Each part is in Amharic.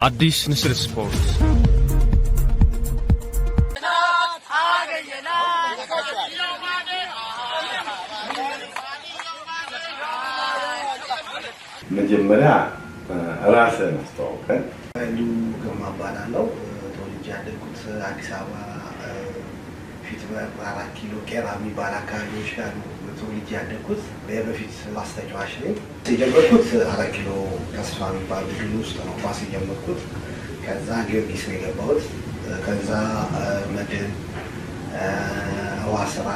አዲስ ንስር ስፖርት መጀመሪያ ራስህን አስተዋውቀን። ግርማ እባላለሁ። ተወልጄ ያደግኩት አዲስ አበባ ፊት በ4 ኪሎ ቄራ የሚባል አካባቢዎች ጋር ነው ተወልጄ ያደግኩት። በፊት ኳስ ተጫዋች ነኝ። የጀመርኩት 4 ኪሎ ተስፋ የሚባል ቡድን ውስጥ ነው ኳስ የጀመርኩት። ከዛ ጊዮርጊስ ነው የገባሁት። ከዛ መድን፣ ዋስራ፣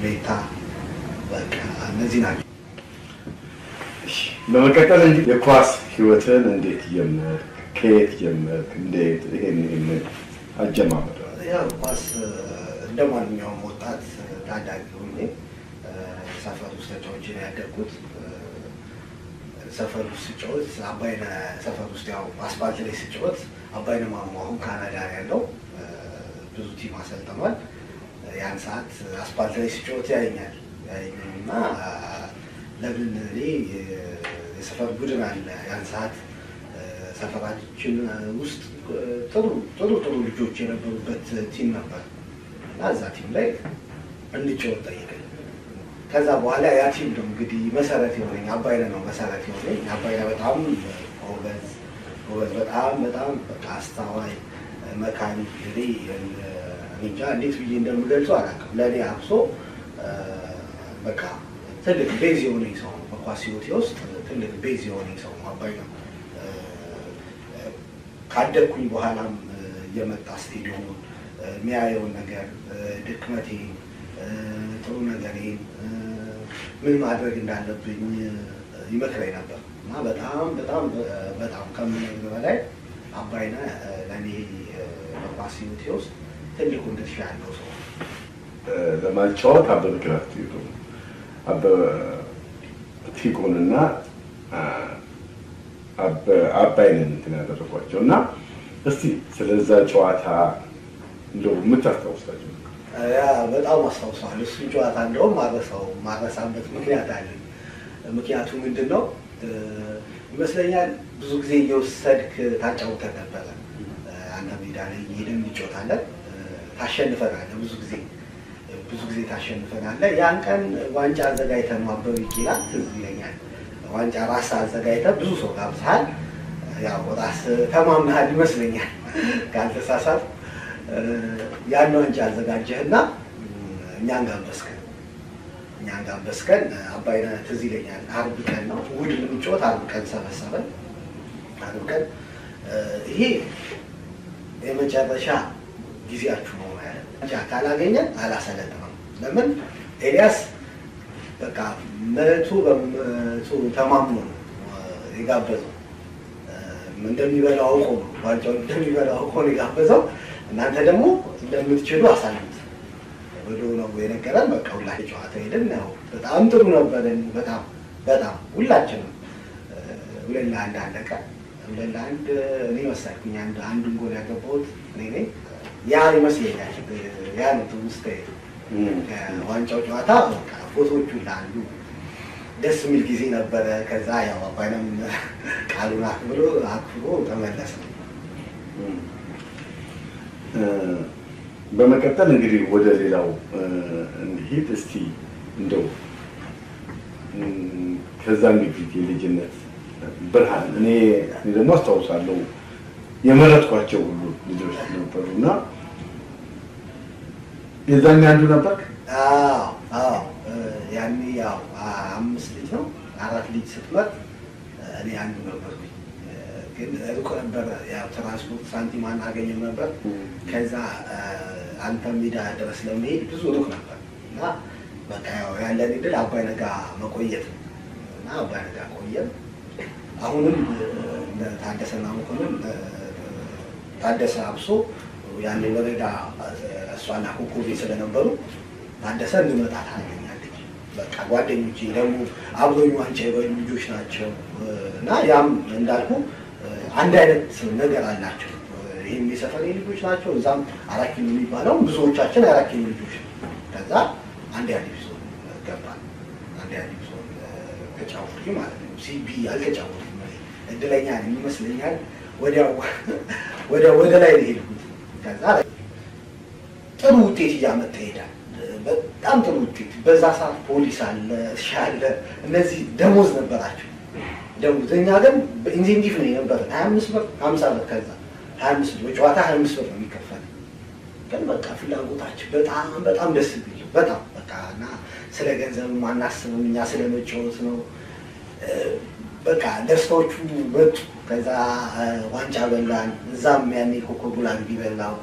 ሌታ በቃ እነዚህ ናቸው። በመቀጠል እንግዲህ የኳስ ህይወትን እንዴት ጀመርክ? ከየት ጀመርክ? እንዴት ይሄን አጀማመር? ያው ኳስ እንደማንኛውም ወጣት ታዳጊ ሆኜ ሰፈር ውስጥ ተጫውቼ ነው ያደግኩት። ሰፈር ውስጥ ስጫወት አባይነ ሰፈር ውስጥ ያው አስፋልት ላይ ስጫወት አባይነ ማሞ አሁን ካናዳ ያለው ብዙ ቲም አሰልጥኗል። ያን ሰዓት አስፋልት ላይ ስጫወት ያየኛልና ለምን እኔ የሰፈር ቡድን አለ ያን ሰዓት ሰፈራችን ውስጥ ጥሩ ልጆች የነበሩበት ቲም ነበር እና እዛ ቲም ላይ እንጫወት ጠየቀኝ። ከዛ በኋላ ያ ቲም ነው እንግዲህ መሰረት የሆነኝ አባይነ ነው መሰረት የሆነኝ። አባይነ በጣም ጎበዝ በጣም በቃ አስተዋይ መካኒ እንጃ እንዴት ብዬ እንደምገልጸው አላውቅም። ለእኔ አብሶ በቃ ትልቅ ቤዝ የሆነኝ ሰው ነው። በኳስ ህይወቴ ውስጥ ትልቅ ቤዝ የሆነኝ ሰው ነው አባይነ። ካደግኩኝ በኋላም የመጣ ስቴዲየሙን የሚያየውን ነገር ድክመቴን፣ ጥሩ ነገሬን ምን ማድረግ እንዳለብኝ ይመክረኝ ነበር እና በጣም ከምነግርህ በላይ አባይነ ለእኔ በኳስ ህይወቴ ውስጥ ትልቁን ድርሻ ያለው ሰው ነው። ለማጫወት አበበ ግራፍቱ አበበ ቲጎንና አባይነን እንትን ያደረጓቸው እና እስቲ ስለዛ ጨዋታ እንደው የምታስታውሳቸው? ያ በጣም አስታውሳለሁ። እሱን ጨዋታ እንደውም ማረሳበት ምክንያት አለ። ምክንያቱ ምንድን ነው ይመስለኛል ብዙ ጊዜ እየወሰድክ ታጫውተን ነበረ። አንተ ሜዳ ላይ እየሄድን እንጫወታለን፣ ታሸንፈናለህ። ብዙ ጊዜ ታሸንፈናለህ። ያን ቀን ዋንጫ አዘጋጅተን አበበ ቢቂላ ትዝ ይለኛል። ዋንጫ ራስ አዘጋጅተህ ብዙ ሰው ጋብዘሃል። ያው ራስ ተማምነሃል ይመስለኛል ካልተሳሳት። ያን ዋንጫ አዘጋጀህና እኛን ጋበዝከን። አባይነ ትዝ ይለኛል። ዓርብ ቀን ነው እሑድ የምንጫወት። ዓርብ ቀን ሰበሰበን። ዓርብ ቀን ይሄ የመጨረሻ ጊዜያችሁ ነው ማለት ዋንጫ ካላገኘን አላሰለጥንም። ለምን ኤልያስ በቃ መቶ ተማምኖ ነው የጋበዘው። እንደሚበላው አውቆ ነው ዋንጫውን እንደሚበላው አውቆ ነው የጋበዘው። እናንተ ደግሞ እንደምትችሉ አሳዩት ብሎ ነው የነገረን። በቃ ሁላችን ጨዋታ ሄድን። ያው በጣም ጥሩ ነበርን። በጣም ሁላችንም 2-1 አለቀ። 2-1 እኔ መሰልኩኝ አንዱን ጎል ያገባሁት እኔ ነኝ። ያ ይመስለኛል ያ ነው ትውስታዬ። ዋንጫው ጨዋታ በቃ ፎቶዎቹ ላሉ ደስ የሚል ጊዜ ነበረ። ከዛ ያው አባይነም ቃሉን አክብሮ ተመለሰ። በመቀጠል እንግዲህ ወደ ሌላው እንሂድ እስቲ። እንደው ከዛም በፊት የልጅነት ብርሃን እኔ ደግሞ አስታውሳለሁ የመረጥኳቸው ሁሉ ልጆች ነበሩና የዛኔ አንዱ ነበርክ? አዎ ያኔ ያው 5 ልጅ ነው 4 ልጅ ስትመርጥ እኔ አንዱ ነበርኩኝ። ግን ሩቅ ነበር። ያው ትራንስፖርት ሳንቲም አናገኝም ነበር። ከዛ አንተ ሜዳ ድረስ ለመሄድ ብዙ ሩቅ ነበር እና በቃ ያው ያለን ዕድል አባይነ ጋር መቆየት ነው እና አባይነ ጋር ቆየን። አሁንም ታደሰና መኮንን ታደሰ አብሶ ያኔ ወረዳ እሷና ኮኮቤ ስለነበሩ ታደሰ እንድመጣ ታገኛለች። በቃ ጓደኞቼ ደግሞ አብሮኝ ዋንጫ የበሉ ልጆች ናቸው እና ያም እንዳልኩ አንድ አይነት ነገር አላቸው። ይህም የሰፈሬ ልጆች ናቸው። እዛም 4 ኪሎ የሚባለው ብዙዎቻችን 4 ኪሎ ልጆች ነው። ከዛ አንድ ዲቪዥን ገባን። አንድ ዲቪዥን ተጫወቱ ማለት ነው። ሲቢ አልተጫወቱም። እድለኛ ነኝ ይመስለኛል። ወደ ላይ ሄድኩት። ከዛ ጥሩ ውጤት እያመጣ ይሄዳል። በጣም ጥሩ ውጤት። በዛ ሰዓት ፖሊስ አለ፣ እርሻ አለ። እነዚህ ደሞዝ ነበራቸው። ደሞዝ እኛ ግን በኢንሴንቲቭ ነው የነበረ 25 ብር 50 ብር። ከዛ 25 ብር በጨዋታ 25 ብር ነው የሚከፈል። ግን በቃ ፍላጎታችን በጣም ደስ ቢል በጣም በቃ እና ስለ ገንዘብ አናስብም እኛ ስለ መጫወት ነው። በቃ ደስታዎቹ መጡ። ከዛ ዋንጫ በላን። እዛም ያኔ ኮከብ ጉላንጊ በላው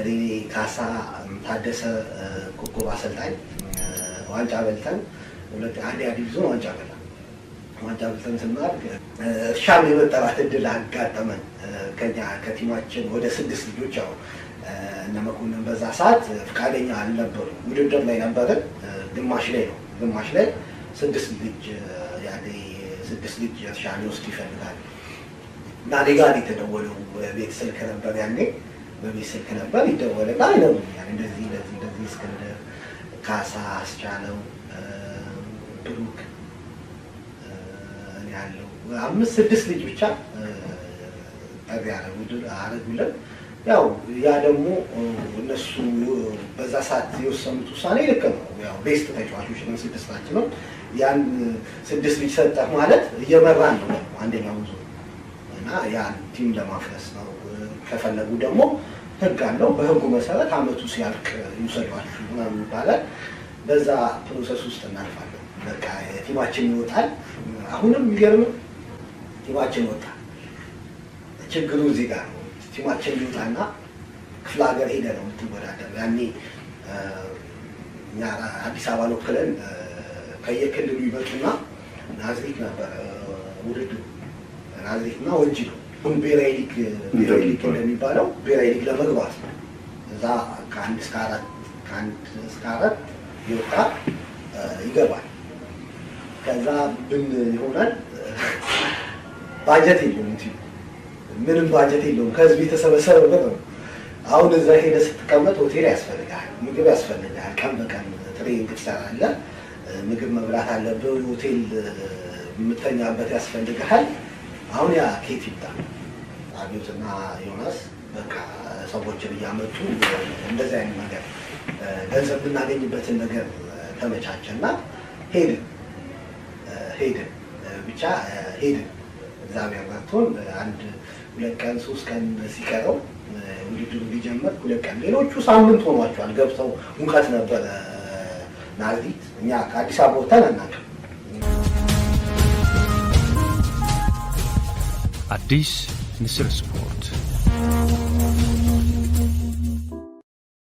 እኔ ካሳ ታደሰ ኮከብ አሰልጣኝ ዋንጫ በልተን አንድ ዲቪዥን ዋንጫ በልተን ስናር እርሻም የመጠራት እድል አጋጠመን። ከቲማችን ወደ 6 ልጆች ያው እነ መኮንን በዛ ሰዓት ፈቃደኛ አልነበሩ። ውድድር ላይ ነበርን። ግማሽ ላይ 6 ልጅ ያኔ 6 ልጅ እርሻ ሊወስድ ይፈልጋል እና እኔ ጋር የተደወለው ቤት ስልክ ነበር ያኔ በቤት ስልክ ነበር ይደወልና አይነግሩኛል። እንደዚህ እስክንድር፣ ካሳ፣ አስቻለው፣ ብሩክ እኔ ያለው 5-6 ልጅ ብቻ ጠሪ አረጉልን። ያው ያ ደግሞ እነሱ በዛ ሰዓት የወሰኑት ውሳኔ ልክ ነው። ያው ቤስት ተጫዋቾች ነው 6 ነው። ያን 6 ልጅ ሰጠህ ማለት እየመራን ነው አንደኛው ዙር እና ያን ቲም ለማፍረስ ነው። ከፈለጉ ደግሞ ህግ አለው። በህጉ መሰረት አመቱ ሲያልቅ ይውሰዷችሁ ምናምን ይባላል። በዛ ፕሮሰስ ውስጥ እናልፋለን። በቃ ቲማችን ይወጣል። አሁንም የሚገርም ቲማችን ወጣ። ችግሩ እዚህ ጋር ነው። ቲማችን ይወጣና ክፍለ ሀገር ሄደ ነው የምትወዳደር። ያኔ እኛ አዲስ አበባ ነው ክለን ከየክልሉ ይመጡና ናዝሬት ነበር ውድድሩ። ናዝሬትና ወንጂ ነው ብሔራዊ ሊግ እንደሚባለው ብሔራዊ ሊግ ለመግባት ነው። እዛ ከአንድ እስከ አራት ይወጣ ይገባል። ከዛ ብን ይሆናል። ባጀት የለውም እንጂ ምንም ባጀት የለውም። ከህዝብ የተሰበሰበ ብር ነው። አሁን እዛ ሄደ ስትቀመጥ ሆቴል ያስፈልጋል፣ ምግብ ያስፈልጋል። ቀን በቀን ትሬኒንግ ትሰራለህ፣ ምግብ መብላት አለብህ፣ ሆቴል የምተኛበት ያስፈልግሃል። አሁን ያ ኬት ይባል አብዮትና ዮናስ በቃ ሰዎችን እያመጡ እንደዚህ አይነት ነገር ገንዘብ የምናገኝበትን ነገር ተመቻቸና ሄድን ብቻ ሄድን። እግዚአብሔር ረድቶን 1-2 ቀን 3 ቀን ሲቀረው ውድድሩ ሊጀመር 2 ቀን ሌሎቹ ሳምንት ሆኗቸዋል ገብተው ሙቀት ነበረ ናዝሬት። እኛ ከአዲስ አበባ ወጥተን አናውቅም። አዲስ ንስር ስፖርት